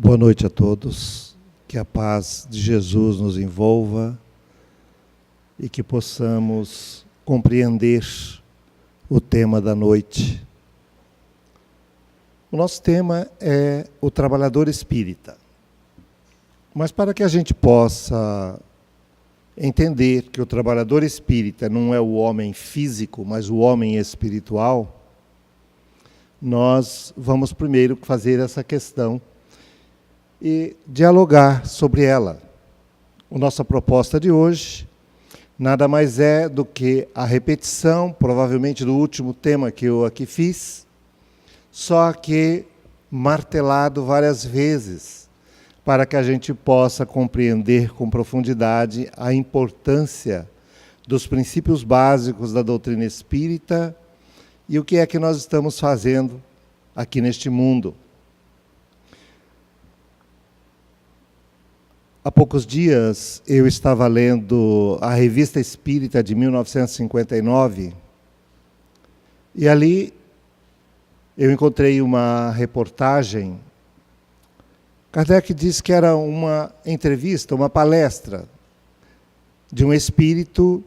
Boa noite a todos, que a paz de Jesus nos envolva e que possamos compreender o tema da noite. O nosso tema é o trabalhador espírita. Mas para que a gente possa entender que o trabalhador espírita não é o homem físico, mas o homem espiritual, nós vamos primeiro fazer essa questão e dialogar sobre ela. A nossa proposta de hoje nada mais é do que a repetição, provavelmente, do último tema que eu aqui fiz, só que martelado várias vezes, para que a gente possa compreender com profundidade a importância dos princípios básicos da doutrina espírita e o que é que nós estamos fazendo aqui neste mundo. Há poucos dias eu estava lendo a Revista Espírita de 1959 e ali eu encontrei uma reportagem. Kardec disse que era uma entrevista, uma palestra de um espírito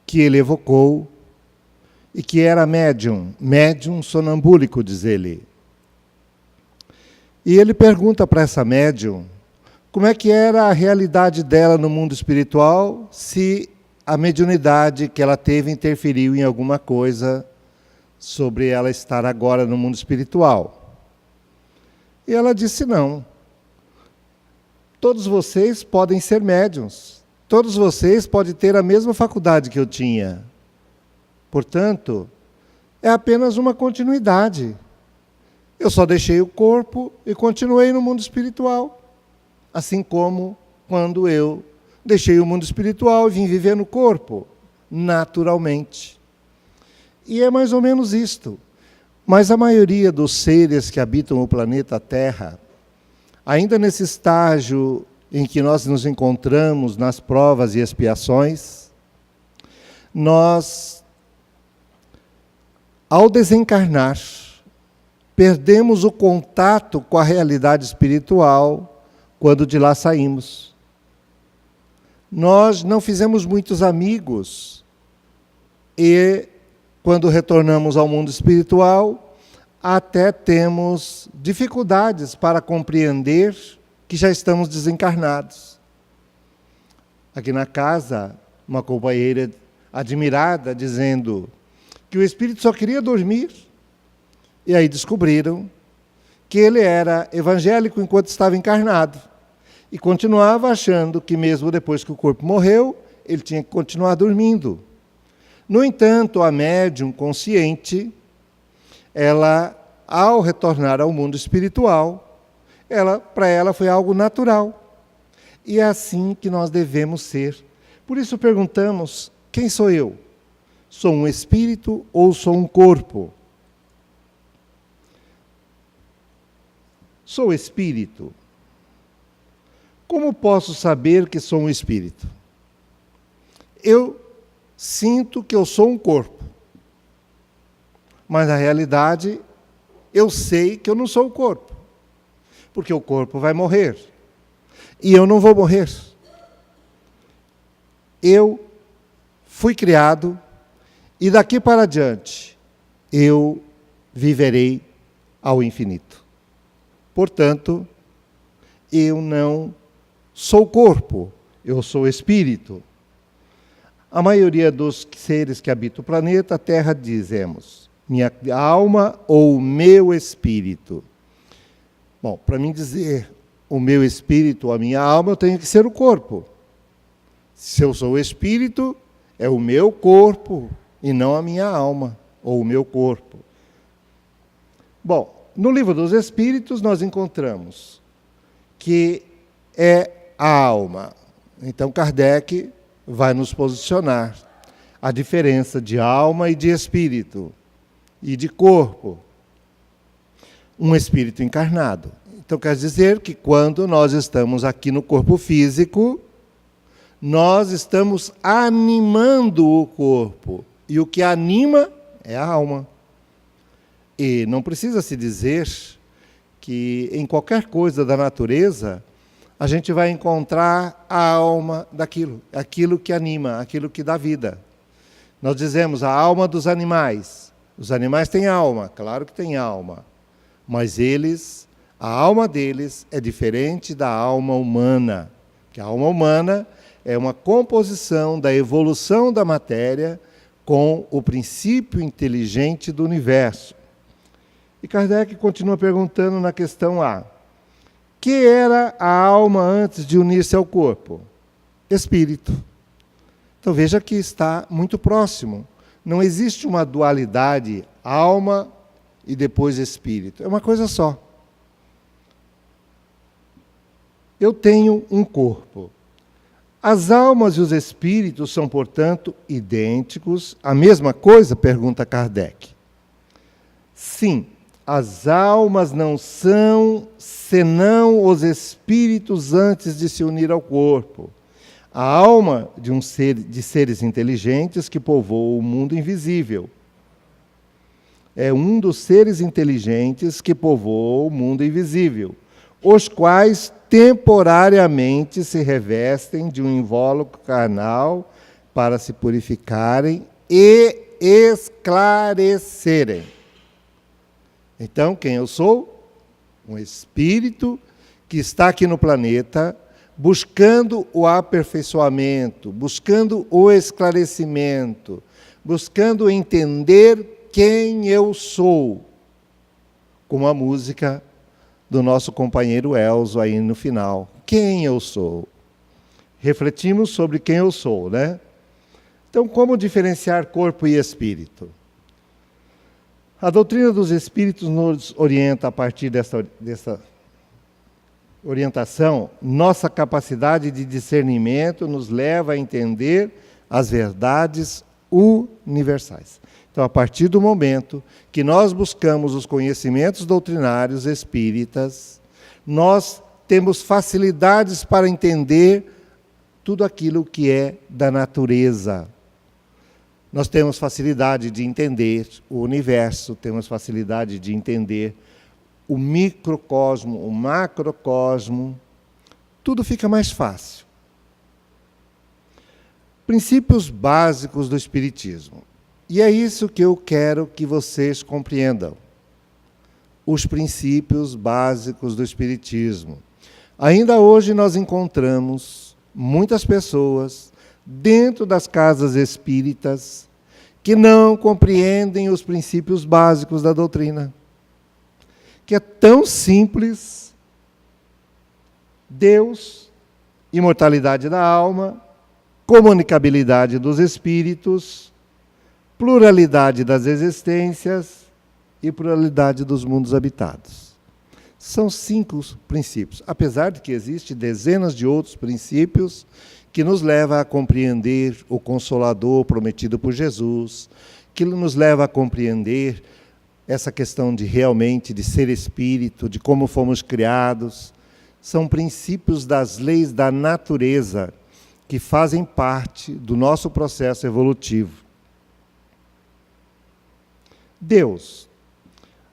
que ele evocou e que era médium sonambúlico, diz ele. E ele pergunta para essa médium como é que era a realidade dela no mundo espiritual, se a mediunidade que ela teve interferiu em alguma coisa sobre ela estar agora no mundo espiritual. E ela disse não. Todos vocês podem ser médiuns. Todos vocês podem ter a mesma faculdade que eu tinha. Portanto, é apenas uma continuidade. Eu só deixei o corpo e continuei no mundo espiritual. Assim como quando eu deixei o mundo espiritual e vim viver no corpo, naturalmente. E é mais ou menos isto. Mas a maioria dos seres que habitam o planeta Terra, ainda nesse estágio em que nós nos encontramos nas provas e expiações, nós, ao desencarnar, perdemos o contato com a realidade espiritual quando de lá saímos. Nós não fizemos muitos amigos e, quando retornamos ao mundo espiritual, até temos dificuldades para compreender que já estamos desencarnados. Aqui na casa, uma companheira admirada dizendo que o espírito só queria dormir. E aí descobriram que ele era evangélico enquanto estava encarnado. E continuava achando que mesmo depois que o corpo morreu, ele tinha que continuar dormindo. No entanto, a médium consciente, ela, ao retornar ao mundo espiritual, para ela foi algo natural. E é assim que nós devemos ser. Por isso perguntamos, quem sou eu? Sou um espírito ou sou um corpo? Sou espírito. Como posso saber que sou um espírito? Eu sinto que eu sou um corpo. Mas na realidade, eu sei que eu não sou o corpo. Porque o corpo vai morrer. E eu não vou morrer. Eu fui criado e daqui para diante eu viverei ao infinito. Portanto, eu não sou corpo, eu sou espírito. A maioria dos seres que habitam o planeta Terra dizemos, minha alma ou meu espírito. Bom, para mim dizer o meu espírito ou a minha alma, eu tenho que ser o corpo. Se eu sou o espírito, é o meu corpo e não a minha alma ou o meu corpo. Bom, no Livro dos Espíritos nós encontramos que é a alma. Então Kardec vai nos posicionar a diferença de alma e de espírito e de corpo. Um espírito encarnado. Então quer dizer que quando nós estamos aqui no corpo físico, nós estamos animando o corpo. E o que anima é a alma. E não precisa se dizer que em qualquer coisa da natureza, a gente vai encontrar a alma daquilo, aquilo que anima, aquilo que dá vida. Nós dizemos a alma dos animais. Os animais têm alma, claro que têm alma, mas a alma deles é diferente da alma humana, que a alma humana é uma composição da evolução da matéria com o princípio inteligente do universo. E Kardec continua perguntando na questão A: que era a alma antes de unir-se ao corpo? Espírito. Então veja que está muito próximo. Não existe uma dualidade, alma e depois espírito. É uma coisa só. Eu tenho um corpo. As almas e os espíritos são, portanto, idênticos. A mesma coisa? Pergunta Kardec. Sim, as almas não são senão os espíritos antes de se unir ao corpo. A alma de seres inteligentes que povoam o mundo invisível. É um dos seres inteligentes que povoam o mundo invisível, os quais temporariamente se revestem de um invólucro carnal para se purificarem e esclarecerem. Então, quem eu sou? Um espírito que está aqui no planeta buscando o aperfeiçoamento, buscando o esclarecimento, buscando entender quem eu sou, como a música do nosso companheiro Elzo aí no final. Quem eu sou? Refletimos sobre quem eu sou, né? Então, como diferenciar corpo e espírito? A doutrina dos espíritos nos orienta, a partir dessa orientação, nossa capacidade de discernimento nos leva a entender as verdades universais. Então, a partir do momento que nós buscamos os conhecimentos doutrinários espíritas, nós temos facilidades para entender tudo aquilo que é da natureza. Nós temos facilidade de entender o universo, temos facilidade de entender o microcosmo, o macrocosmo, tudo fica mais fácil. Princípios básicos do Espiritismo. E é isso que eu quero que vocês compreendam. Os princípios básicos do Espiritismo. Ainda hoje nós encontramos muitas pessoas dentro das casas espíritas que não compreendem os princípios básicos da doutrina. Que é tão simples: Deus, imortalidade da alma, comunicabilidade dos espíritos, pluralidade das existências e pluralidade dos mundos habitados. São 5 princípios, apesar de que existem dezenas de outros princípios que nos levam a compreender o Consolador prometido por Jesus, que nos leva a compreender essa questão de realmente de ser espírito, de como fomos criados. São princípios das leis da natureza que fazem parte do nosso processo evolutivo. Deus.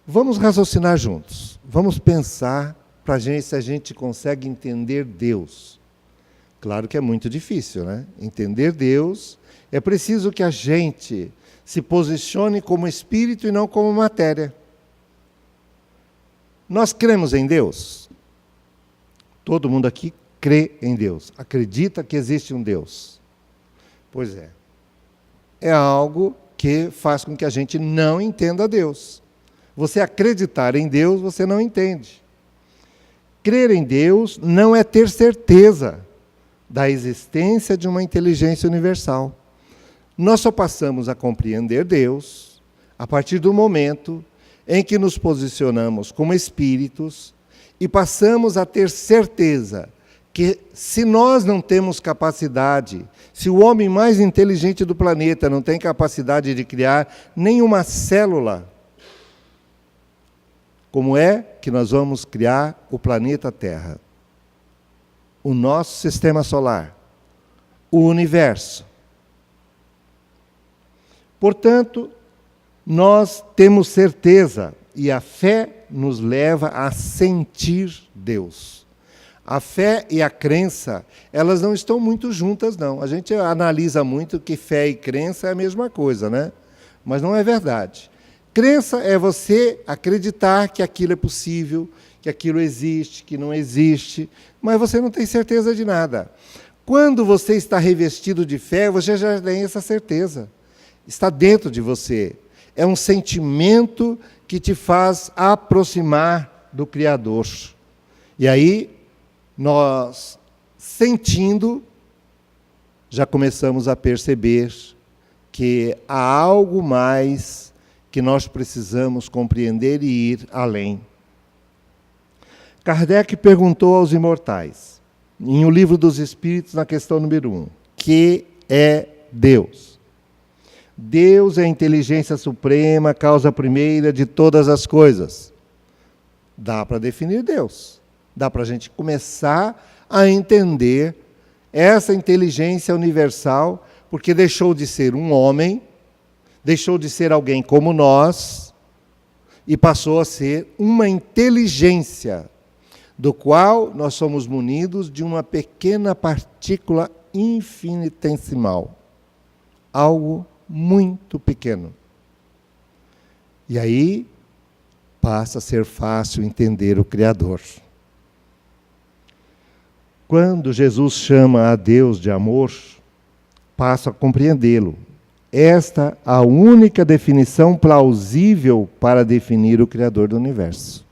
Vamos raciocinar juntos. Vamos pensar para a gente se a gente consegue entender Deus. Claro que é muito difícil, né? Entender Deus, é preciso que a gente se posicione como espírito e não como matéria. Nós cremos em Deus? Todo mundo aqui crê em Deus, acredita que existe um Deus. Pois é. É algo que faz com que a gente não entenda Deus. Você acreditar em Deus, você não entende. Crer em Deus não é ter certeza da existência de uma inteligência universal. Nós só passamos a compreender Deus a partir do momento em que nos posicionamos como espíritos e passamos a ter certeza que, se nós não temos capacidade, se o homem mais inteligente do planeta não tem capacidade de criar nenhuma célula, como é que nós vamos criar o planeta Terra? O nosso sistema solar, o universo. Portanto, nós temos certeza, e a fé nos leva a sentir Deus. A fé e a crença, elas não estão muito juntas, não. A gente analisa muito que fé e crença é a mesma coisa, né? Mas não é verdade. Crença é você acreditar que aquilo é possível, que aquilo existe, que não existe, mas você não tem certeza de nada. Quando você está revestido de fé, você já tem essa certeza. Está dentro de você. É um sentimento que te faz aproximar do Criador. E aí, nós, sentindo, já começamos a perceber que há algo mais que nós precisamos compreender e ir além. Kardec perguntou aos imortais, em O Livro dos Espíritos, na questão número 1, que é Deus? Deus é a inteligência suprema, causa primeira de todas as coisas. Dá para definir Deus. Dá para a gente começar a entender essa inteligência universal, porque deixou de ser um homem, deixou de ser alguém como nós, e passou a ser uma inteligência, do qual nós somos munidos de uma pequena partícula infinitesimal. Algo muito pequeno. E aí passa a ser fácil entender o Criador. Quando Jesus chama a Deus de amor, passo a compreendê-lo. Esta é a única definição plausível para definir o Criador do universo.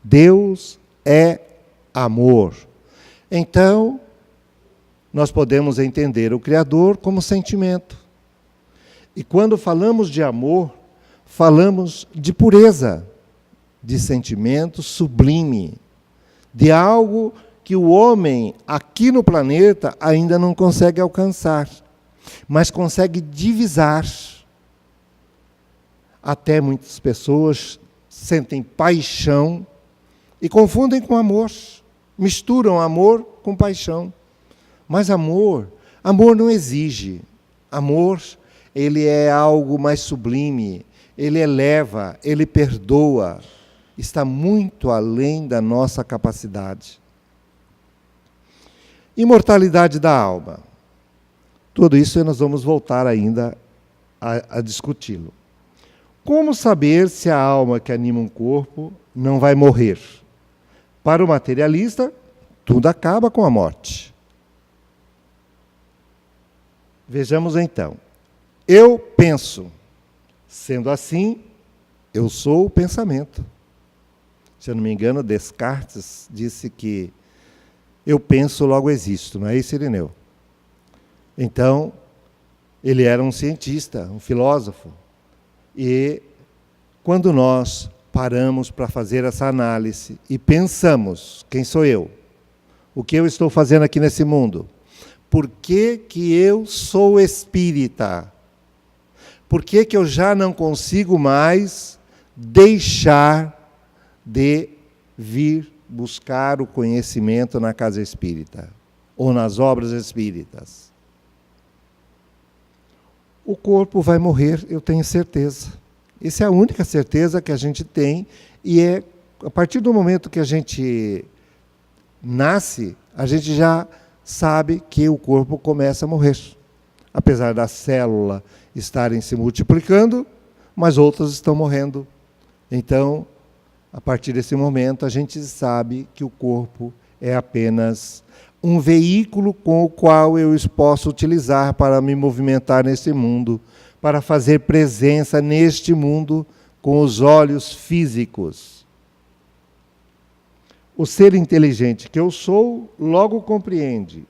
Deus é amor. Então, nós podemos entender o Criador como sentimento. E quando falamos de amor, falamos de pureza, de sentimento sublime, de algo que o homem aqui no planeta ainda não consegue alcançar, mas consegue divisar. Até muitas pessoas sentem paixão e confundem com amor, misturam amor com paixão. Mas amor não exige. Amor, ele é algo mais sublime, ele eleva, ele perdoa, está muito além da nossa capacidade. Imortalidade da alma. Tudo isso nós vamos voltar ainda a discuti-lo. Como saber se a alma que anima um corpo não vai morrer? Para o materialista, tudo acaba com a morte. Vejamos então. Eu penso. Sendo assim, eu sou o pensamento. Se eu não me engano, Descartes disse que eu penso, logo existo. Não é isso, Irineu? Então, ele era um cientista, um filósofo. E quando nós paramos para fazer essa análise e pensamos, quem sou eu? O que eu estou fazendo aqui nesse mundo? Por que que eu sou espírita? Por que que eu já não consigo mais deixar de vir buscar o conhecimento na casa espírita ou nas obras espíritas? O corpo vai morrer, eu tenho certeza. Essa é a única certeza que a gente tem, e é a partir do momento que a gente nasce, a gente já sabe que o corpo começa a morrer. Apesar da célula estarem se multiplicando, mas outras estão morrendo. Então, a partir desse momento, a gente sabe que o corpo é apenas um veículo com o qual eu posso utilizar para me movimentar nesse mundo, para fazer presença neste mundo com os olhos físicos. O ser inteligente que eu sou, logo compreende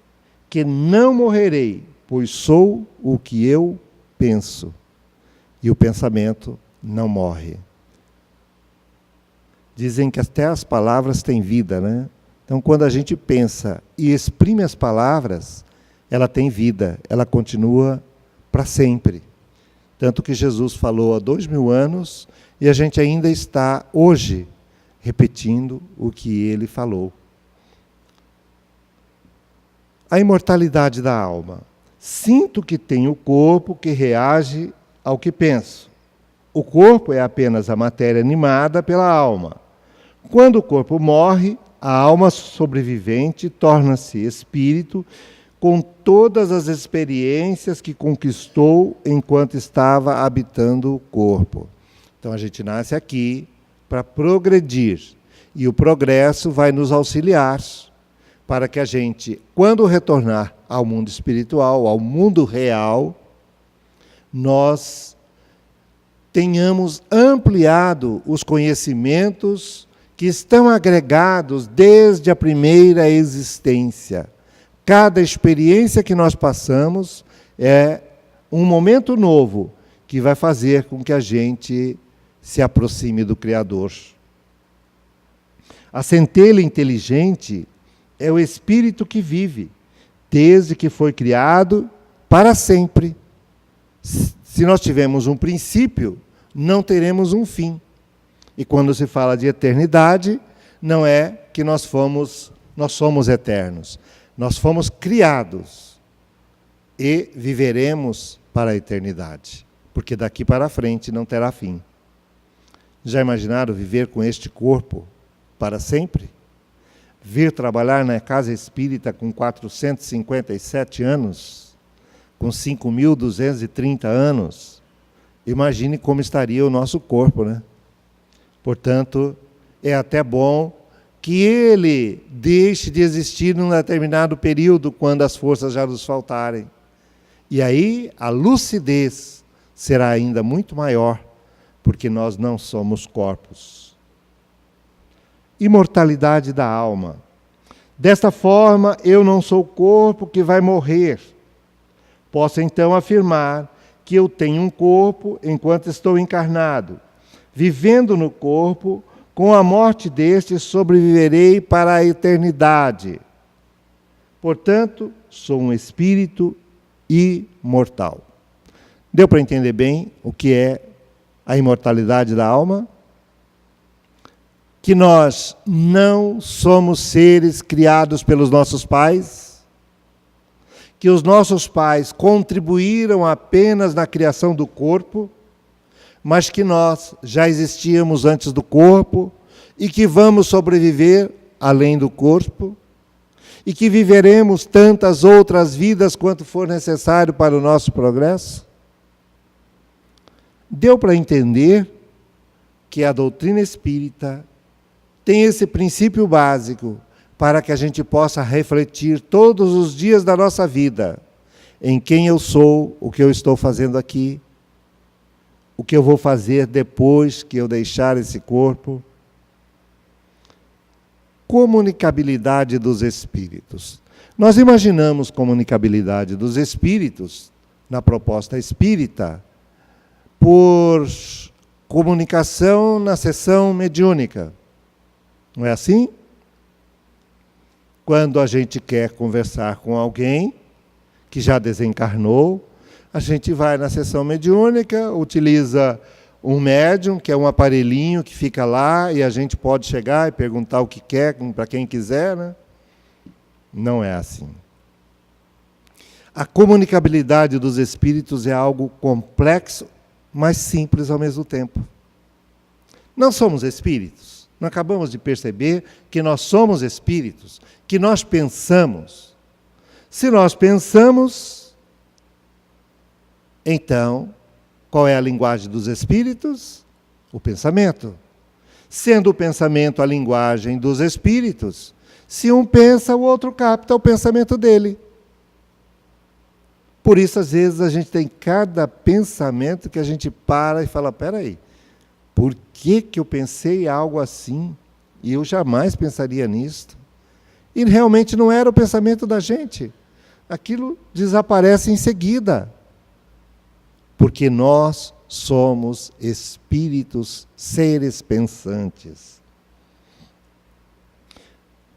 que não morrerei, pois sou o que eu penso. E o pensamento não morre. Dizem que até as palavras têm vida, né? Então, quando a gente pensa e exprime as palavras, ela tem vida, ela continua para sempre. Tanto que Jesus falou há 2000 anos e a gente ainda está hoje repetindo o que ele falou. A imortalidade da alma. Sinto que tenho o corpo que reage ao que penso. O corpo é apenas a matéria animada pela alma. Quando o corpo morre, a alma sobrevivente torna-se espírito com todas as experiências que conquistou enquanto estava habitando o corpo. Então a gente nasce aqui para progredir. E o progresso vai nos auxiliar para que a gente, quando retornar ao mundo espiritual, ao mundo real, nós tenhamos ampliado os conhecimentos que estão agregados desde a primeira existência. Cada experiência que nós passamos é um momento novo que vai fazer com que a gente se aproxime do Criador. A centelha inteligente é o espírito que vive, desde que foi criado, para sempre. Se nós tivermos um princípio, não teremos um fim. E quando se fala de eternidade, não é que nós somos eternos. Nós fomos criados e viveremos para a eternidade, porque daqui para frente não terá fim. Já imaginaram viver com este corpo para sempre? Vir trabalhar na casa espírita com 457 anos, com 5.230 anos, imagine como estaria o nosso corpo, né? Portanto, é até bom que ele deixe de existir num determinado período, quando as forças já nos faltarem. E aí a lucidez será ainda muito maior, porque nós não somos corpos. Imortalidade da alma. Desta forma, eu não sou o corpo que vai morrer. Posso então afirmar que eu tenho um corpo enquanto estou encarnado. Vivendo no corpo, com a morte deste, sobreviverei para a eternidade. Portanto, sou um espírito imortal. Deu para entender bem o que é a imortalidade da alma? Que nós não somos seres criados pelos nossos pais, que os nossos pais contribuíram apenas na criação do corpo, mas que nós já existíamos antes do corpo e que vamos sobreviver além do corpo e que viveremos tantas outras vidas quanto for necessário para o nosso progresso? Deu para entender que a doutrina espírita tem esse princípio básico para que a gente possa refletir todos os dias da nossa vida em quem eu sou, o que eu estou fazendo aqui, o que eu vou fazer depois que eu deixar esse corpo. Comunicabilidade dos espíritos. Nós imaginamos comunicabilidade dos espíritos, na proposta espírita, por comunicação na sessão mediúnica. Não é assim? Quando a gente quer conversar com alguém que já desencarnou, a gente vai na sessão mediúnica, utiliza um médium, que é um aparelhinho que fica lá, e a gente pode chegar e perguntar o que quer, para quem quiser, né? Não é assim. A comunicabilidade dos espíritos é algo complexo, mas simples ao mesmo tempo. Não somos espíritos. Não acabamos de perceber que nós somos espíritos, que nós pensamos. Se nós pensamos, então, qual é a linguagem dos espíritos? O pensamento. Sendo o pensamento a linguagem dos espíritos, se um pensa, o outro capta o pensamento dele. Por isso, às vezes, a gente tem cada pensamento que a gente para e fala, espera aí, por que eu pensei algo assim? E eu jamais pensaria nisto. E realmente não era o pensamento da gente. Aquilo desaparece em seguida. Porque nós somos espíritos, seres pensantes.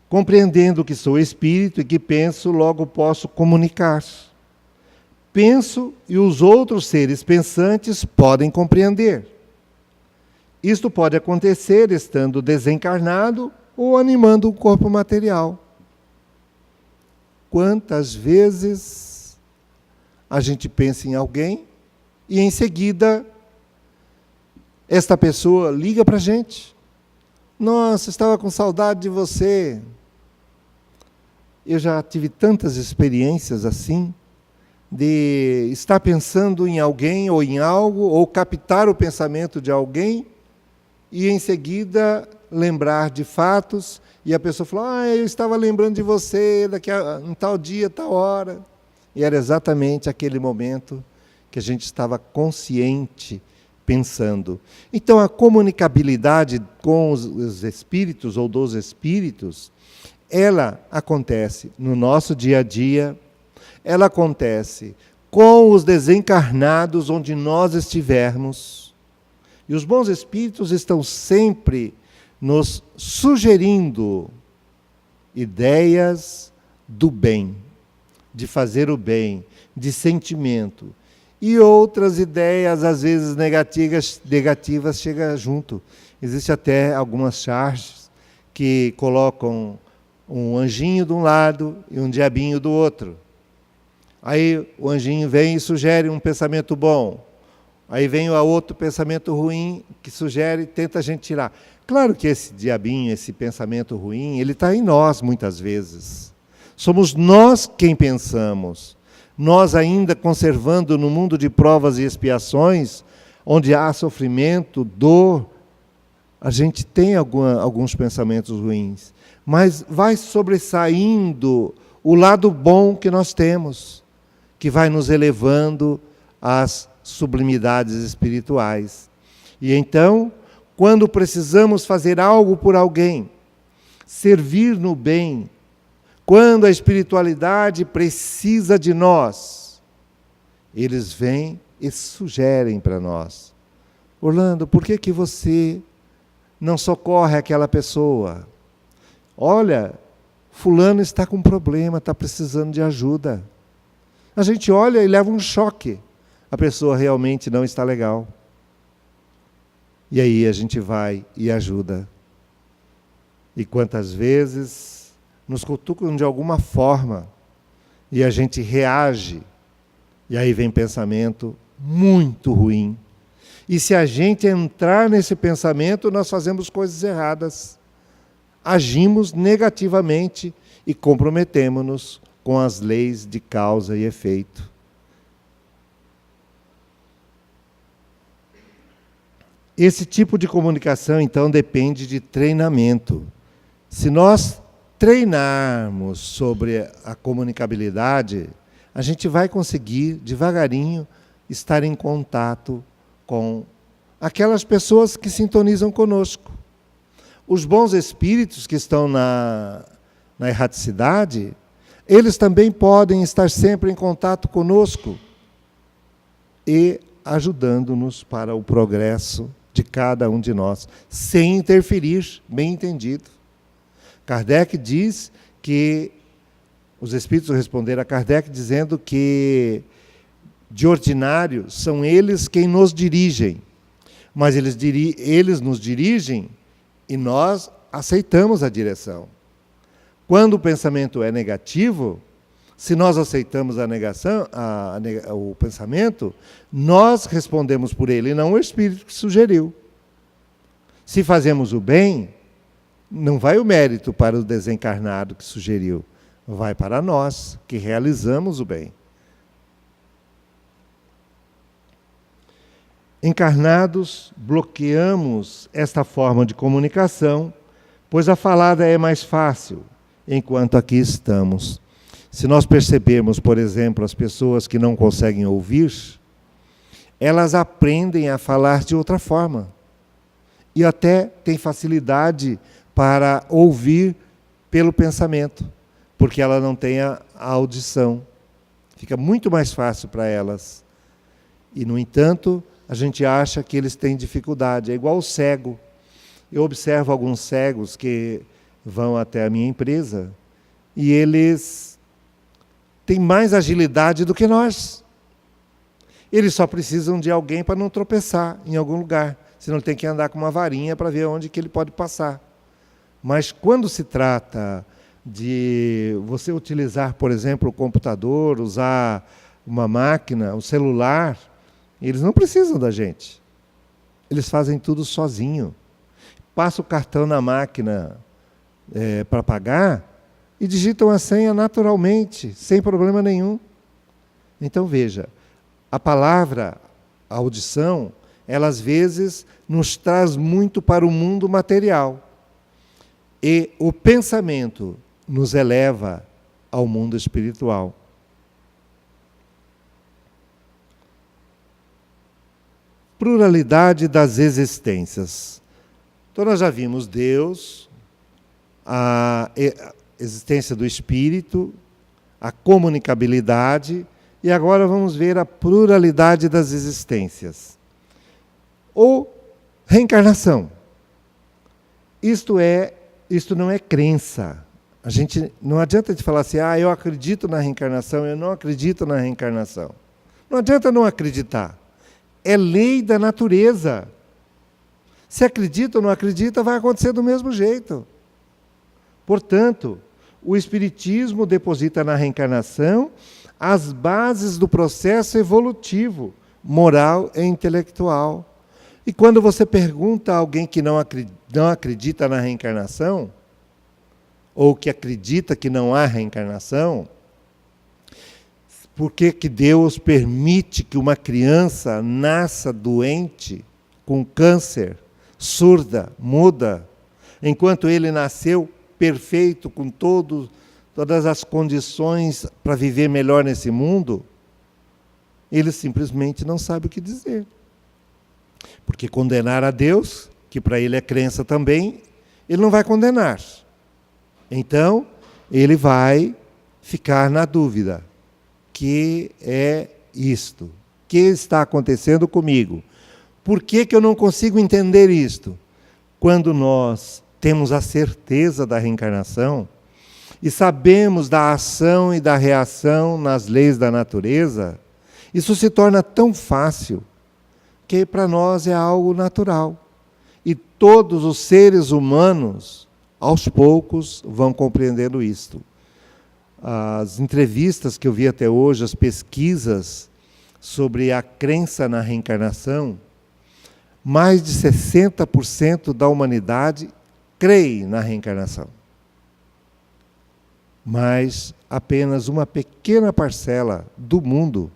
Compreendendo que sou espírito e que penso, logo posso comunicar. Penso e os outros seres pensantes podem compreender. Isto pode acontecer estando desencarnado ou animando o corpo material. Quantas vezes a gente pensa em alguém e em seguida esta pessoa liga para a gente. Nossa, estava com saudade de você. Eu já tive tantas experiências assim, de estar pensando em alguém ou em algo, ou captar o pensamento de alguém, e em seguida lembrar de fatos, e a pessoa falou, eu estava lembrando de você, em tal dia, tal hora. E era exatamente aquele momento que a gente estava consciente, pensando. Então, a comunicabilidade com os espíritos, ou dos espíritos, ela acontece no nosso dia a dia, ela acontece com os desencarnados onde nós estivermos. E os bons espíritos estão sempre nos sugerindo ideias do bem, de fazer o bem, de sentimento. E outras ideias, às vezes negativas chegam junto. Existem até algumas charges que colocam um anjinho de um lado e um diabinho do outro. Aí o anjinho vem e sugere um pensamento bom. Aí vem o outro pensamento ruim que sugere, tenta a gente tirar. Claro que esse diabinho, esse pensamento ruim, ele está em nós muitas vezes. Somos nós quem pensamos. Nós ainda conservando no mundo de provas e expiações, onde há sofrimento, dor, a gente tem alguns pensamentos ruins. Mas vai sobressaindo o lado bom que nós temos, que vai nos elevando às sublimidades espirituais. E então, quando precisamos fazer algo por alguém, servir no bem, quando a espiritualidade precisa de nós, eles vêm e sugerem para nós. Orlando, por que você não socorre aquela pessoa? Olha, fulano está com problema, está precisando de ajuda. A gente olha e leva um choque. A pessoa realmente não está legal. E aí a gente vai e ajuda. E quantas vezes nos cutucam de alguma forma e a gente reage. E aí vem pensamento muito ruim. E se a gente entrar nesse pensamento, nós fazemos coisas erradas. Agimos negativamente e comprometemos-nos com as leis de causa e efeito. Esse tipo de comunicação, então, depende de treinamento. Se nós treinarmos sobre a comunicabilidade, a gente vai conseguir, devagarinho, estar em contato com aquelas pessoas que sintonizam conosco. Os bons espíritos que estão na erraticidade, eles também podem estar sempre em contato conosco e ajudando-nos para o progresso de cada um de nós, sem interferir, bem entendido. Kardec diz que, os espíritos responderam a Kardec dizendo que, de ordinário, são eles quem nos dirigem, mas eles nos dirigem e nós aceitamos a direção. Quando o pensamento é negativo, se nós aceitamos o pensamento, nós respondemos por ele, e não o espírito que sugeriu. Se fazemos o bem, não vai o mérito para o desencarnado que sugeriu, vai para nós, que realizamos o bem. Encarnados, bloqueamos esta forma de comunicação, pois a falada é mais fácil, enquanto aqui estamos. Se nós percebermos, por exemplo, as pessoas que não conseguem ouvir, elas aprendem a falar de outra forma. E até têm facilidade para ouvir pelo pensamento, porque ela não tem a audição. Fica muito mais fácil para elas. E, no entanto, a gente acha que eles têm dificuldade. É igual o cego. Eu observo alguns cegos que vão até a minha empresa e eles têm mais agilidade do que nós. Eles só precisam de alguém para não tropeçar em algum lugar. Senão ele tem que andar com uma varinha para ver onde que ele pode passar. Mas quando se trata de você utilizar, por exemplo, o computador, usar uma máquina, o celular, eles não precisam da gente. Eles fazem tudo sozinho. Passa o cartão na máquina para pagar e digitam a senha naturalmente, sem problema nenhum. Então veja, a palavra, a audição, ela às vezes nos traz muito para o mundo material. E o pensamento nos eleva ao mundo espiritual. Pluralidade das existências. Então nós já vimos Deus, a existência do Espírito, a comunicabilidade, e agora vamos ver a pluralidade das existências. Ou reencarnação. Isto não é crença. A gente não adianta de falar assim, eu acredito na reencarnação, eu não acredito na reencarnação. Não adianta não acreditar. É lei da natureza. Se acredita ou não acredita, vai acontecer do mesmo jeito. Portanto, o Espiritismo deposita na reencarnação as bases do processo evolutivo, moral e intelectual. E quando você pergunta a alguém que não acredita na reencarnação, ou que acredita que não há reencarnação, por que que Deus permite que uma criança nasça doente, com câncer, surda, muda, enquanto ele nasceu perfeito, com todas as condições para viver melhor nesse mundo? Ele simplesmente não sabe o que dizer. Porque condenar a Deus, que para ele é crença também, ele não vai condenar. Então, ele vai ficar na dúvida. Que é isto? O que está acontecendo comigo? Por que eu não consigo entender isto? Quando nós temos a certeza da reencarnação e sabemos da ação e da reação nas leis da natureza, isso se torna tão fácil que para nós é algo natural. E todos os seres humanos, aos poucos, vão compreendendo isto. As entrevistas que eu vi até hoje, as pesquisas sobre a crença na reencarnação, mais de 60% da humanidade crê na reencarnação. Mas apenas uma pequena parcela do mundo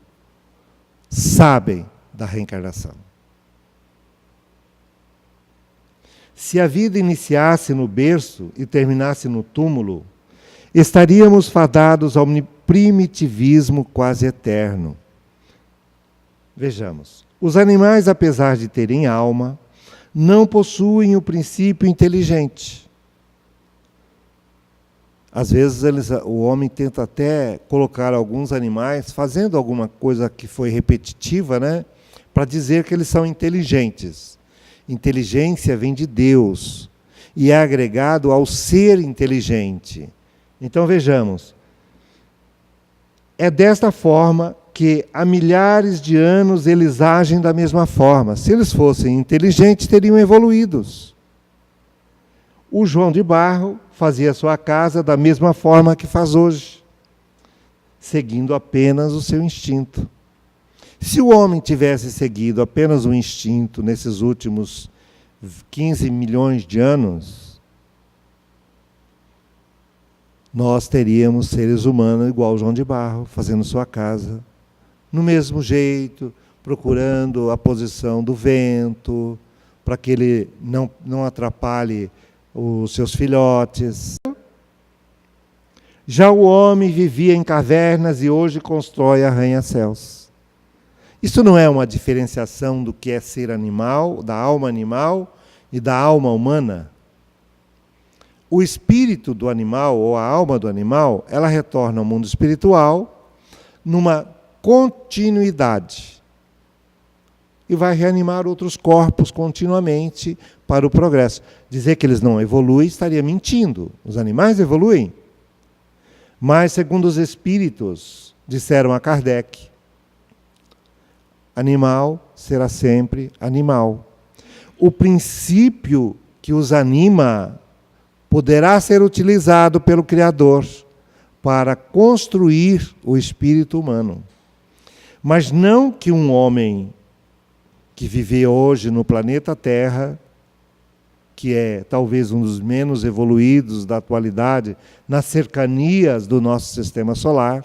sabe da reencarnação. Se a vida iniciasse no berço e terminasse no túmulo, estaríamos fadados ao primitivismo quase eterno. Vejamos, os animais, apesar de terem alma, não possuem o princípio inteligente. Às vezes o homem tenta até colocar alguns animais, fazendo alguma coisa que foi repetitiva, para dizer que eles são inteligentes. Inteligência vem de Deus e é agregado ao ser inteligente. Então vejamos, é desta forma que há milhares de anos eles agem da mesma forma. Se eles fossem inteligentes, teriam evoluídos. O João de Barro fazia sua casa da mesma forma que faz hoje, seguindo apenas o seu instinto. Se o homem tivesse seguido apenas o instinto nesses últimos 15 milhões de anos, nós teríamos seres humanos igual ao João de Barro, fazendo sua casa, no mesmo jeito, procurando a posição do vento, para que ele não atrapalhe os seus filhotes. Já o homem vivia em cavernas e hoje constrói arranha-céus. Isso não é uma diferenciação do que é ser animal, da alma animal e da alma humana? O espírito do animal, ou a alma do animal, ela retorna ao mundo espiritual numa continuidade. E vai reanimar outros corpos continuamente para o progresso. Dizer que eles não evoluem estaria mentindo. Os animais evoluem. Mas, segundo os espíritos, disseram a Kardec, animal será sempre animal. O princípio que os anima poderá ser utilizado pelo Criador para construir o espírito humano. Mas não que um homem que vive hoje no planeta Terra, que é talvez um dos menos evoluídos da atualidade, nas cercanias do nosso sistema solar,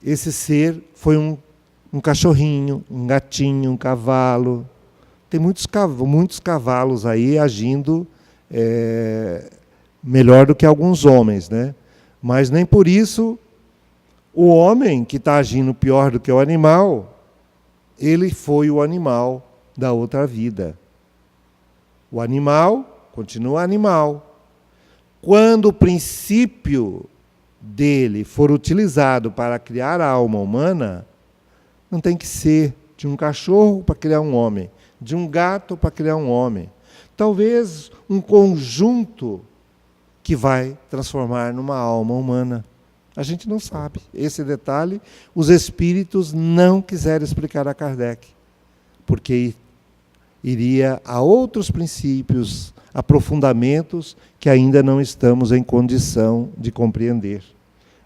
esse ser foi um cachorrinho, um gatinho, um cavalo. Tem muitos cavalos aí agindo melhor do que alguns homens, né? Mas nem por isso o homem que está agindo pior do que o animal, ele foi o animal da outra vida. O animal continua animal. Quando o princípio dele for utilizado para criar a alma humana, não tem que ser de um cachorro para criar um homem, de um gato para criar um homem. Talvez um conjunto que vai transformar numa alma humana. A gente não sabe. Esse detalhe, os espíritos não quiseram explicar a Kardec, porque iria a outros princípios, aprofundamentos que ainda não estamos em condição de compreender.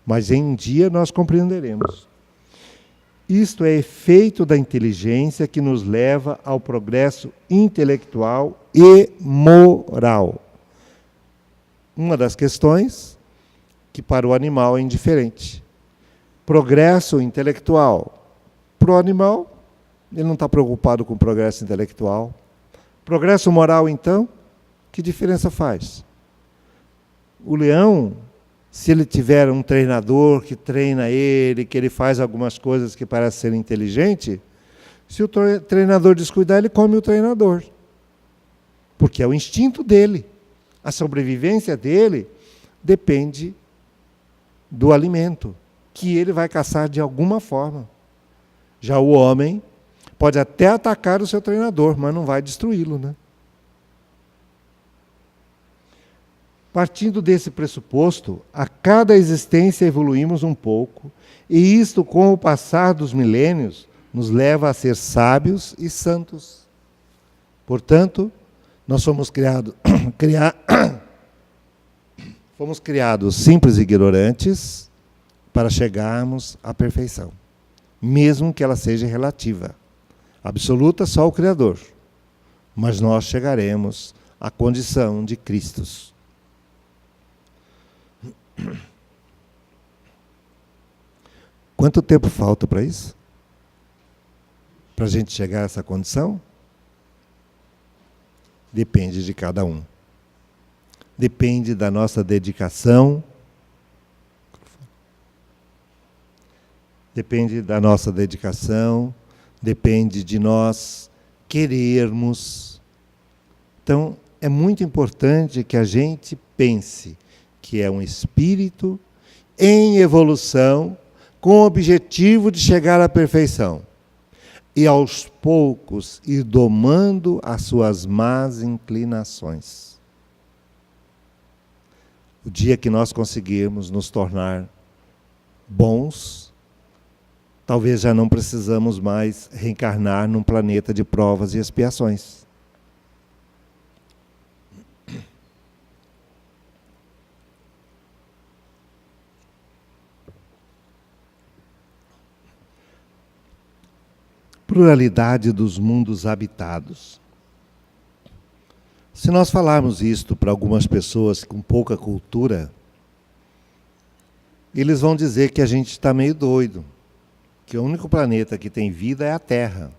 Mas em um dia nós compreenderemos. Isto é efeito da inteligência que nos leva ao progresso intelectual e moral. Uma das questões que para o animal é indiferente. Progresso intelectual. Para o animal, ele não está preocupado com o progresso intelectual. Progresso moral, então, que diferença faz? O leão, se ele tiver um treinador que treina ele, que ele faz algumas coisas que parecem ser inteligente, se o treinador descuidar, ele come o treinador. Porque é o instinto dele. A sobrevivência dele depende do alimento, que ele vai caçar de alguma forma. Já o homem pode até atacar o seu treinador, mas não vai destruí-lo, né? Partindo desse pressuposto, a cada existência evoluímos um pouco, e isto, com o passar dos milênios, nos leva a ser sábios e santos. Portanto, nós fomos criados simples e ignorantes para chegarmos à perfeição, mesmo que ela seja relativa. Absoluta só o Criador, mas nós chegaremos à condição de Cristos. Quanto tempo falta para isso? Para a gente chegar a essa condição? Depende de cada um. Depende da nossa dedicação. Depende da nossa dedicação. Depende de nós querermos. Então, é muito importante que a gente pense que é um espírito em evolução, com o objetivo de chegar à perfeição. E aos poucos ir domando as suas más inclinações. O dia que nós conseguirmos nos tornar bons, talvez já não precisamos mais reencarnar num planeta de provas e expiações. Pluralidade dos mundos habitados. Se nós falarmos isto para algumas pessoas com pouca cultura, eles vão dizer que a gente está meio doido, que o único planeta que tem vida é a Terra.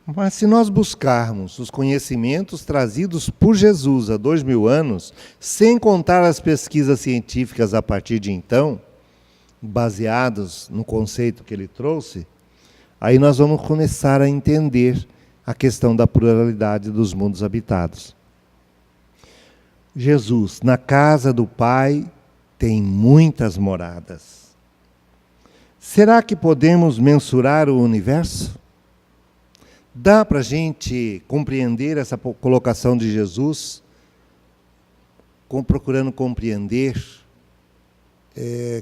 Mas se nós buscarmos os conhecimentos trazidos por Jesus há 2000 anos, sem contar as pesquisas científicas a partir de então, baseados no conceito que ele trouxe, aí nós vamos começar a entender a questão da pluralidade dos mundos habitados. Jesus, na casa do Pai, tem muitas moradas. Será que podemos mensurar o universo? Dá para a gente compreender essa colocação de Jesus, procurando compreender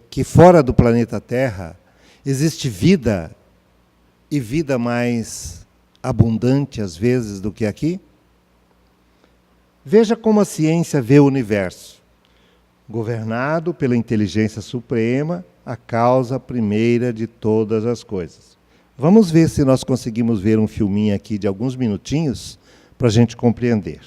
que fora do planeta Terra existe vida, e vida mais abundante, às vezes, do que aqui? Veja como a ciência vê o universo. governado pela inteligência suprema, a causa primeira de todas as coisas. Vamos ver se nós conseguimos ver um filminho aqui de alguns minutinhos para a gente compreender.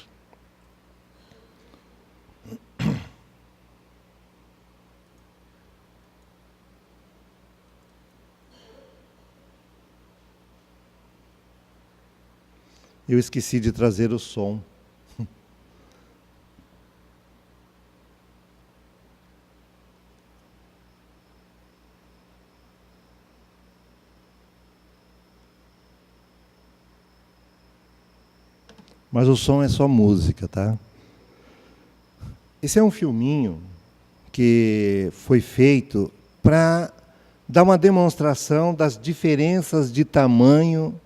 Eu esqueci de trazer o som. Mas o som é só música, tá? Esse é um filminho que foi feito para dar uma demonstração das diferenças de tamanho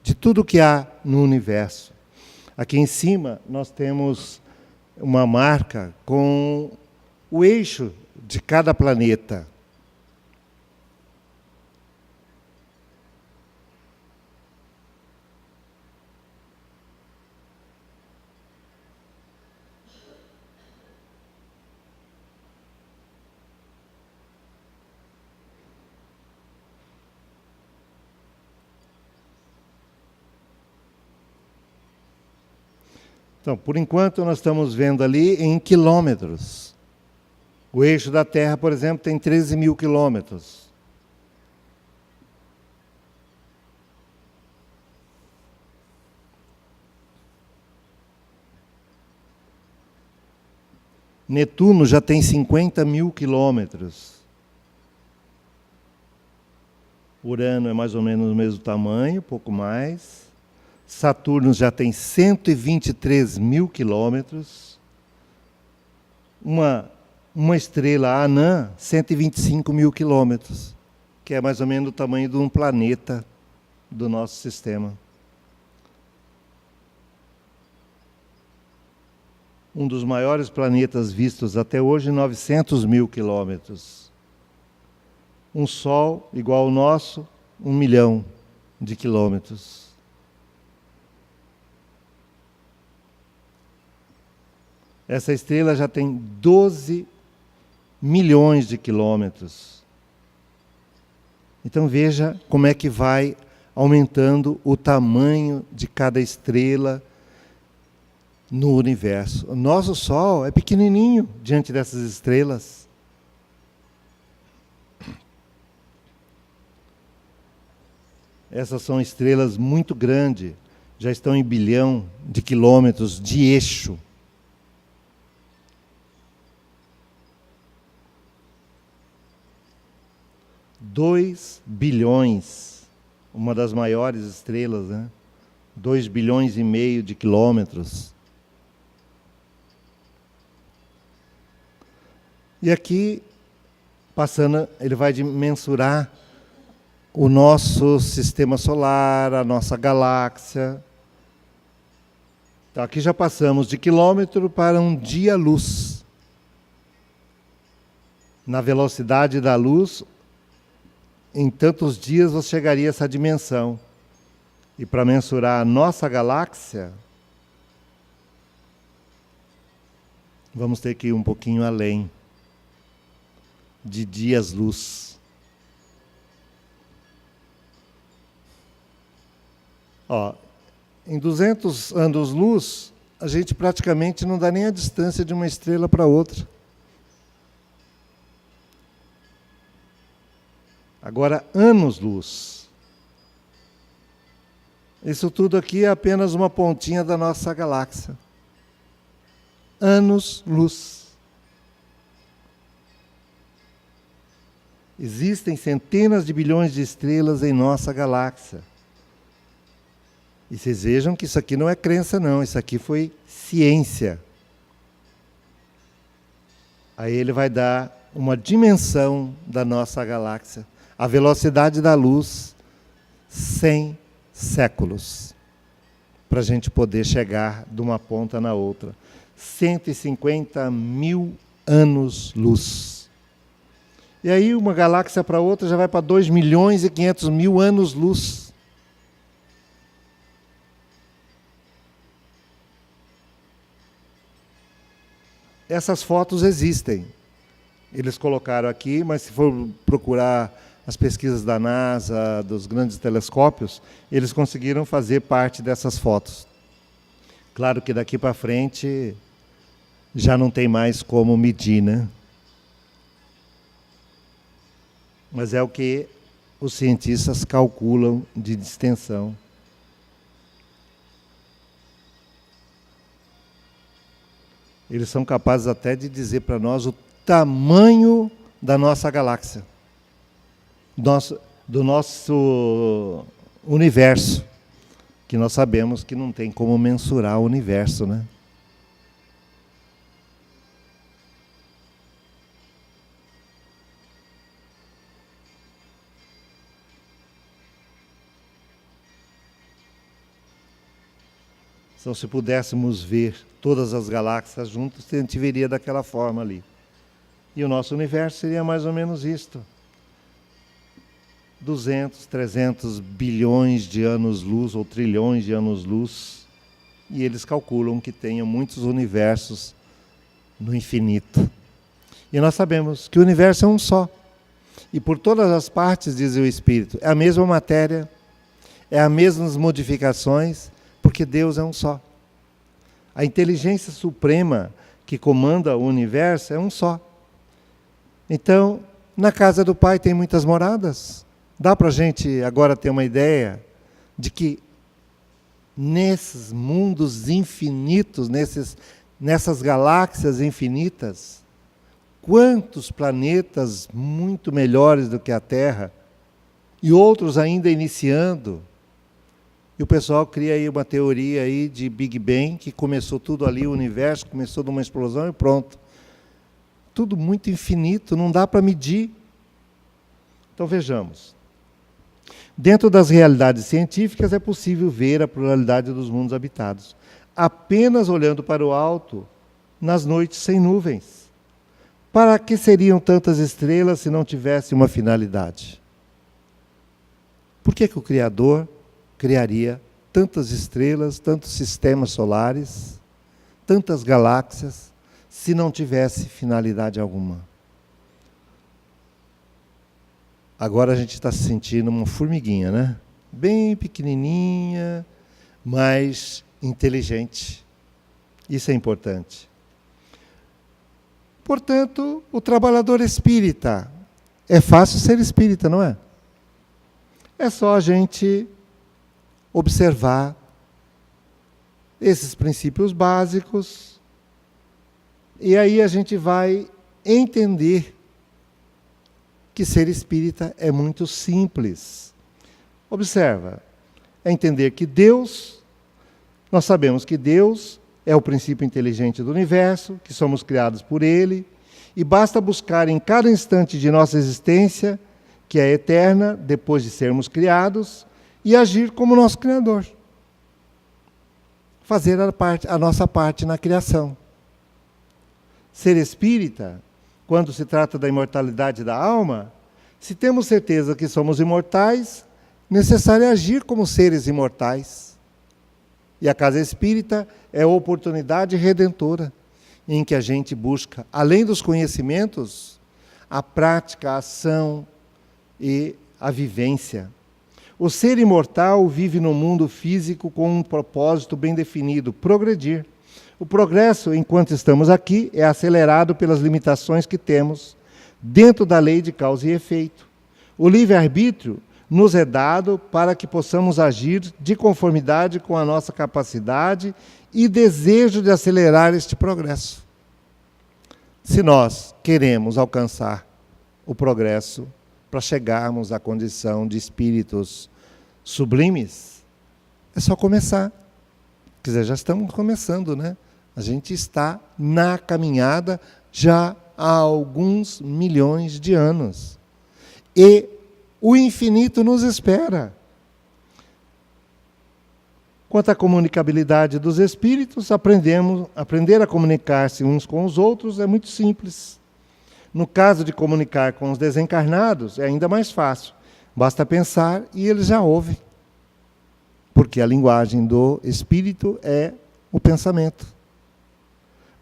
de tudo que há no universo. Aqui em cima nós temos uma marca com o eixo de cada planeta. Então, por enquanto, nós estamos vendo ali em quilômetros. O eixo da Terra, por exemplo, tem 13 mil quilômetros. Netuno já tem 50 mil quilômetros. Urano é mais ou menos o mesmo tamanho, pouco mais. Saturno já tem 123 mil quilômetros. Uma estrela anã, 125 mil quilômetros, que é mais ou menos o tamanho de um planeta do nosso sistema. Um dos maiores planetas vistos até hoje, 900 mil quilômetros. Um Sol igual ao nosso, 1 milhão de quilômetros. Essa estrela já tem 12 milhões de quilômetros. Então veja como é que vai aumentando o tamanho de cada estrela no universo. O nosso Sol é pequenininho diante dessas estrelas. Essas são estrelas muito grandes, já estão em bilhão de quilômetros de eixo. 2 bilhões, uma das maiores estrelas, né? 2 bilhões e meio de quilômetros. E aqui, passando, ele vai mensurar o nosso sistema solar, a nossa galáxia. Então, aqui já passamos de quilômetro para um dia-luz. Na velocidade da luz, em tantos dias você chegaria a essa dimensão. E para mensurar a nossa galáxia, vamos ter que ir um pouquinho além de dias-luz. Ó, em 200 anos-luz, a gente praticamente não dá nem a distância de uma estrela para outra. Agora, anos-luz. Isso tudo aqui é apenas uma pontinha da nossa galáxia. Anos-luz. Existem centenas de bilhões de estrelas em nossa galáxia. E vocês vejam que isso aqui não é crença, não. Isso aqui foi ciência. Aí ele vai dar uma dimensão da nossa galáxia. A velocidade da luz, 100 séculos, para a gente poder chegar de uma ponta na outra. 150 mil anos-luz. E aí uma galáxia para outra já vai para 2 milhões e 500 mil anos-luz. Essas fotos existem. Eles colocaram aqui, mas se for procurar as pesquisas da NASA, dos grandes telescópios, eles conseguiram fazer parte dessas fotos. Claro que daqui para frente já não tem mais como medir, né? Mas é o que os cientistas calculam de distensão. Eles são capazes até de dizer para nós o tamanho da nossa galáxia, do nosso universo, que nós sabemos que não tem como mensurar o universo, né? Então, se pudéssemos ver todas as galáxias juntas, a gente veria daquela forma ali. E o nosso universo seria mais ou menos isto. 200, 300 bilhões de anos-luz, ou trilhões de anos-luz. E eles calculam que tenham muitos universos no infinito. E nós sabemos que o universo é um só. E por todas as partes, diz o Espírito, é a mesma matéria, é as mesmas modificações, porque Deus é um só. A inteligência suprema que comanda o universo é um só. Então, na casa do Pai tem muitas moradas. Dá para a gente agora ter uma ideia de que nesses mundos infinitos, nessas galáxias infinitas, quantos planetas muito melhores do que a Terra, e outros ainda iniciando. E o pessoal cria aí uma teoria aí de Big Bang, que começou tudo ali, o universo começou de uma explosão e pronto. Tudo muito infinito, não dá para medir. Então vejamos. Dentro das realidades científicas é possível ver a pluralidade dos mundos habitados, apenas olhando para o alto, nas noites sem nuvens. Para que seriam tantas estrelas se não tivesse uma finalidade? Por que o Criador criaria tantas estrelas, tantos sistemas solares, tantas galáxias, se não tivesse finalidade alguma? Agora a gente está se sentindo uma formiguinha, né? Bem pequenininha, mas inteligente. Isso é importante. Portanto, o trabalhador espírita, é fácil ser espírita, não é? É só a gente observar esses princípios básicos, e aí a gente vai entender que ser espírita é muito simples. Observa, é entender que Deus, nós sabemos que Deus é o princípio inteligente do universo, que somos criados por Ele, e basta buscar em cada instante de nossa existência, que é eterna, depois de sermos criados, e agir como nosso Criador. Fazer a nossa parte na criação. Ser espírita, quando se trata da imortalidade da alma, se temos certeza que somos imortais, necessário agir como seres imortais. E a casa espírita é a oportunidade redentora, em que a gente busca, além dos conhecimentos, a prática, a ação e a vivência. O ser imortal vive no mundo físico com um propósito bem definido, progredir. O progresso, enquanto estamos aqui, é acelerado pelas limitações que temos dentro da lei de causa e efeito. O livre-arbítrio nos é dado para que possamos agir de conformidade com a nossa capacidade e desejo de acelerar este progresso. Se nós queremos alcançar o progresso para chegarmos à condição de espíritos sublimes, é só começar. Quer dizer, já estamos começando, né? A gente está na caminhada já há alguns milhões de anos. E o infinito nos espera. Quanto à comunicabilidade dos espíritos, aprender a comunicar-se uns com os outros é muito simples. No caso de comunicar com os desencarnados, é ainda mais fácil. Basta pensar e eles já ouvem. Porque a linguagem do espírito é o pensamento.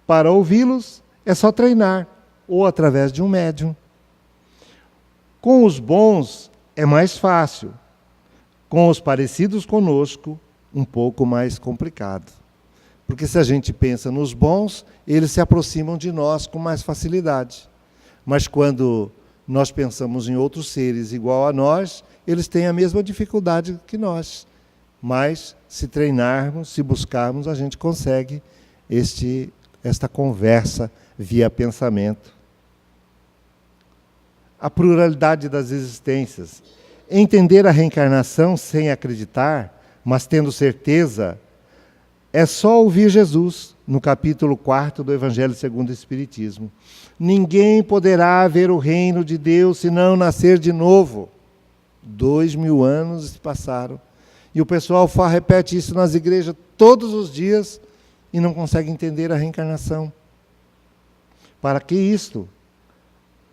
Para ouvi-los, É só treinar, ou através de um médium. Com os bons é mais fácil. Com os parecidos conosco, um pouco mais complicado. Porque se a gente pensa nos bons, eles se aproximam de nós com mais facilidade. Mas quando nós pensamos em outros seres igual a nós, eles têm a mesma dificuldade que nós. Mas se treinarmos, se buscarmos, a gente consegue esta conversa via pensamento. A pluralidade das existências. Entender a reencarnação sem acreditar, mas tendo certeza, é só ouvir Jesus, no capítulo 4 do Evangelho segundo o Espiritismo. Ninguém poderá ver o reino de Deus se não nascer de novo. 2000 anos se passaram. E o pessoal repete isso nas igrejas todos os dias e não consegue entender a reencarnação. Para que isto?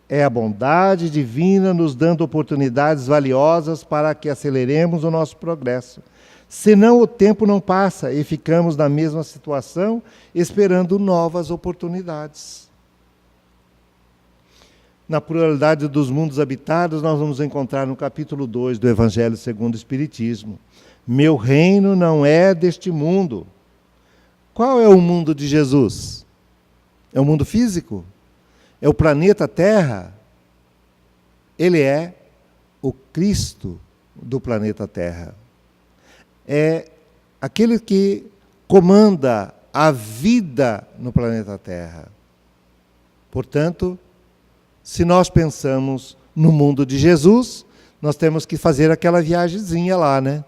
É a bondade divina nos dando oportunidades valiosas para que aceleremos o nosso progresso. Senão o tempo não passa e ficamos na mesma situação, esperando novas oportunidades. Na pluralidade dos mundos habitados, nós vamos encontrar no capítulo 2 do Evangelho segundo o Espiritismo. Meu reino não é deste mundo. Qual é o mundo de Jesus? É o mundo físico? É o planeta Terra? Ele é o Cristo do planeta Terra. É aquele que comanda a vida no planeta Terra. Portanto, se nós pensamos no mundo de Jesus, nós temos que fazer aquela viagemzinha lá, né?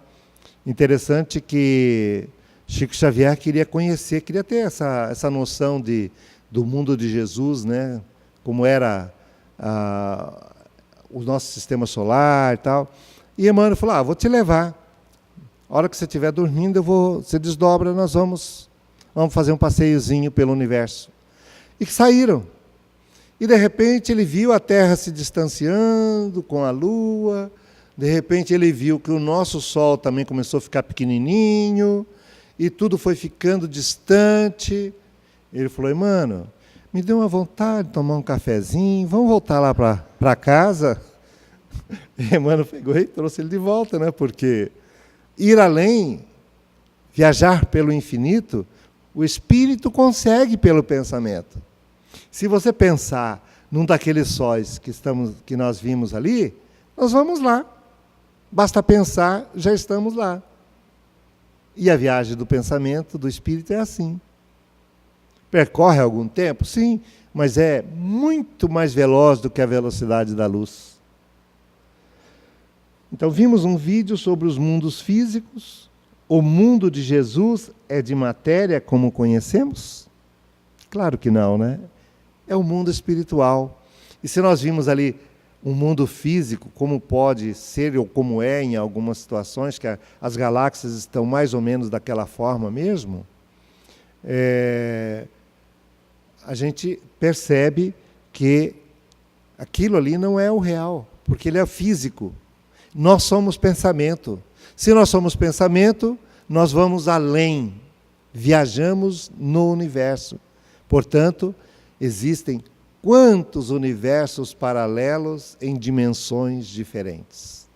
Interessante que Chico Xavier queria conhecer, queria ter essa noção do mundo de Jesus, né? Como era o nosso sistema solar e tal. E Emmanuel falou, vou te levar. A hora que você estiver dormindo, você desdobra, nós vamos fazer um passeiozinho pelo universo. E saíram. E de repente ele viu a Terra se distanciando com a Lua, de repente ele viu que o nosso Sol também começou a ficar pequenininho, e tudo foi ficando distante. Ele falou, mano, me deu uma vontade de tomar um cafezinho, vamos voltar lá para casa? E Emmanuel pegou e trouxe ele de volta, né? Porque ir além, viajar pelo infinito, o espírito consegue pelo pensamento. Se você pensar num daqueles sóis que nós vimos ali, nós vamos lá. Basta pensar, já estamos lá. E a viagem do pensamento, do espírito, é assim. Percorre algum tempo? Sim, mas é muito mais veloz do que a velocidade da luz. Então, vimos um vídeo sobre os mundos físicos. O mundo de Jesus é de matéria como conhecemos? Claro que não, né? É o mundo espiritual. E se nós vimos ali um mundo físico, como pode ser ou como é em algumas situações, que as galáxias estão mais ou menos daquela forma mesmo, a gente percebe que aquilo ali não é o real, porque ele é físico. Nós somos pensamento. Se nós somos pensamento, nós vamos além, viajamos no universo. Portanto, existem quantos universos paralelos em dimensões diferentes.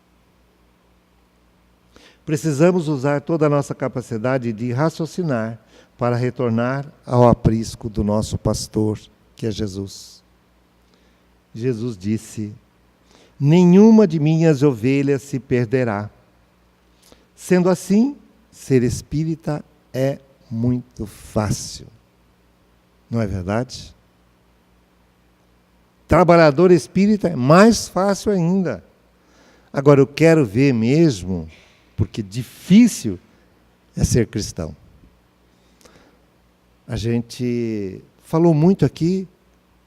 Precisamos usar toda a nossa capacidade de raciocinar para retornar ao aprisco do nosso pastor, que é Jesus. Jesus disse, nenhuma de minhas ovelhas se perderá. Sendo assim, ser espírita é muito fácil. Não é verdade? Trabalhador espírita é mais fácil ainda. Agora, eu quero ver mesmo, porque difícil é ser cristão. A gente falou muito aqui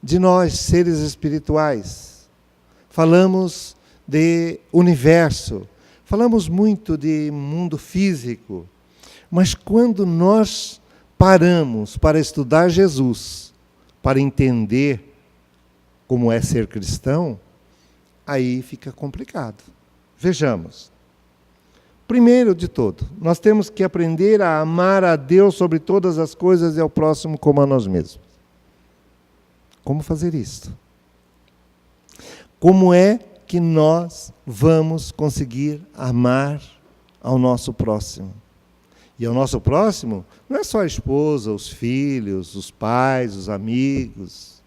de nós, seres espirituais. Falamos de universo. Falamos muito de mundo físico. Mas quando nós paramos para estudar Jesus, para entender como é ser cristão, aí fica complicado. Vejamos. Primeiro de tudo, nós temos que aprender a amar a Deus sobre todas as coisas e ao próximo como a nós mesmos. como fazer isto? Como é que nós vamos conseguir amar ao nosso próximo? E ao nosso próximo não é só a esposa, os filhos, os pais, os amigos.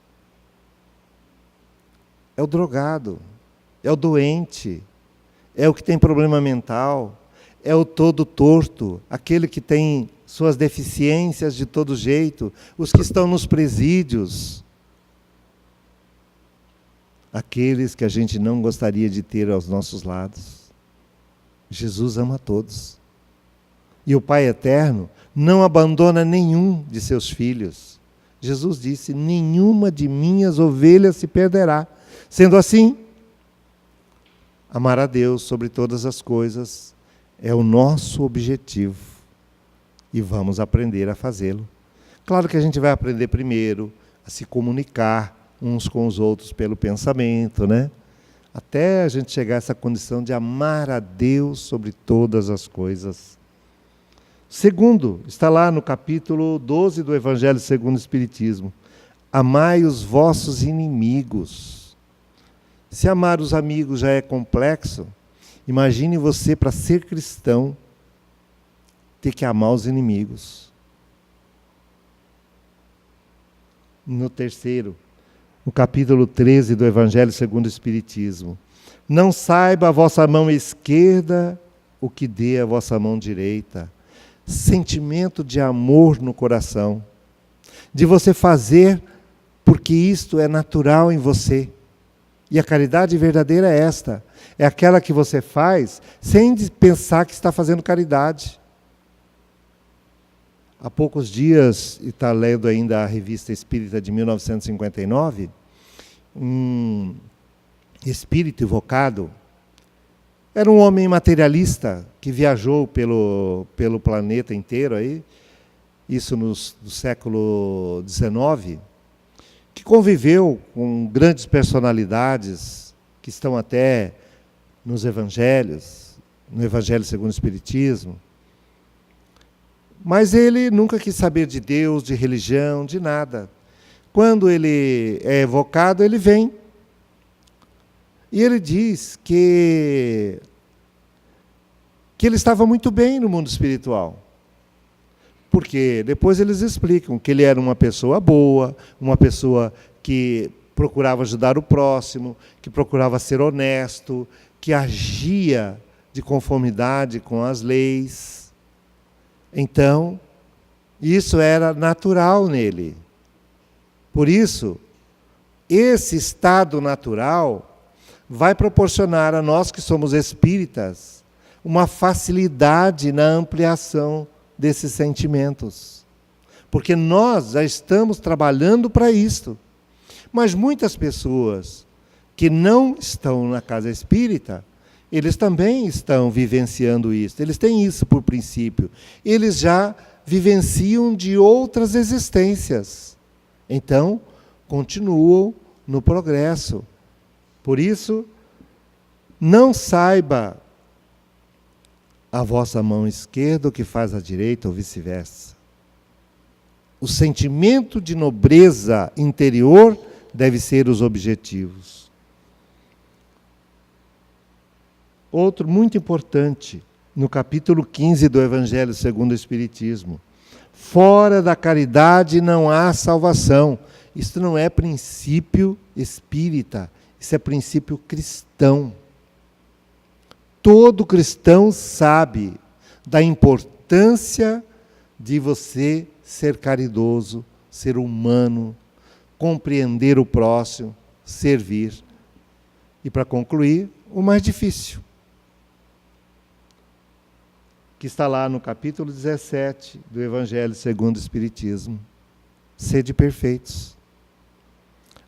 É o drogado, é o doente, é o que tem problema mental, é o todo torto, aquele que tem suas deficiências de todo jeito, os que estão nos presídios, aqueles que a gente não gostaria de ter aos nossos lados. Jesus ama a todos. E o Pai Eterno não abandona nenhum de seus filhos. Jesus disse: nenhuma de minhas ovelhas se perderá. Sendo assim, amar a Deus sobre todas as coisas é o nosso objetivo. E vamos aprender a fazê-lo. Claro que a gente vai aprender primeiro a se comunicar uns com os outros pelo pensamento, né? Até a gente chegar a essa condição de amar a Deus sobre todas as coisas. Segundo, está lá no capítulo 12 do Evangelho segundo o Espiritismo. Amai os vossos inimigos. Se amar os amigos já é complexo, imagine você, para ser cristão, ter que amar os inimigos. No terceiro, no capítulo 13 do Evangelho segundo o Espiritismo. Não saiba a vossa mão esquerda o que dê a vossa mão direita. Sentimento de amor no coração. De você fazer porque isto é natural em você. E a caridade verdadeira é esta. É aquela que você faz sem pensar que está fazendo caridade. Há poucos dias, e está lendo ainda a Revista Espírita de 1959, um espírito evocado, era um homem materialista que viajou pelo planeta inteiro, aí, isso no século XIX, que conviveu com grandes personalidades que estão até nos evangelhos, no Evangelho segundo o Espiritismo. Mas ele nunca quis saber de Deus, de religião, de nada. Quando ele é evocado, ele vem. E ele diz que ele estava muito bem no mundo espiritual. Porque depois eles explicam que ele era uma pessoa boa, uma pessoa que procurava ajudar o próximo, que procurava ser honesto, que agia de conformidade com as leis. Então, isso era natural nele. Por isso, esse estado natural vai proporcionar a nós que somos espíritas uma facilidade na ampliação desses sentimentos. Porque nós já estamos trabalhando para isto. Mas muitas pessoas que não estão na casa espírita, eles também estão vivenciando isso. Eles têm isso por princípio. Eles já vivenciam de outras existências. Então, continuam no progresso. Por isso, não saiba a vossa mão esquerda o que faz a direita ou vice-versa. O sentimento de nobreza interior deve ser os objetivos. Outro muito importante, no capítulo 15 do Evangelho segundo o Espiritismo. Fora da caridade não há salvação. Isso não é princípio espírita, isso é princípio cristão. Todo cristão sabe da importância de você ser caridoso, ser humano, compreender o próximo, servir. E para concluir, o mais difícil, que está lá no capítulo 17 do Evangelho segundo o Espiritismo. Sede perfeitos.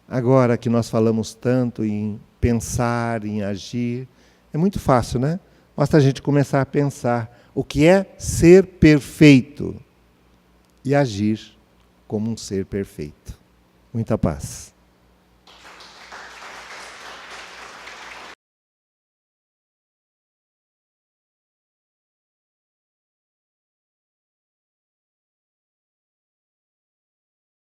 Agora que nós falamos tanto em pensar, em agir, é muito fácil, né? Basta a gente começar a pensar o que é ser perfeito e agir como um ser perfeito. Muita paz.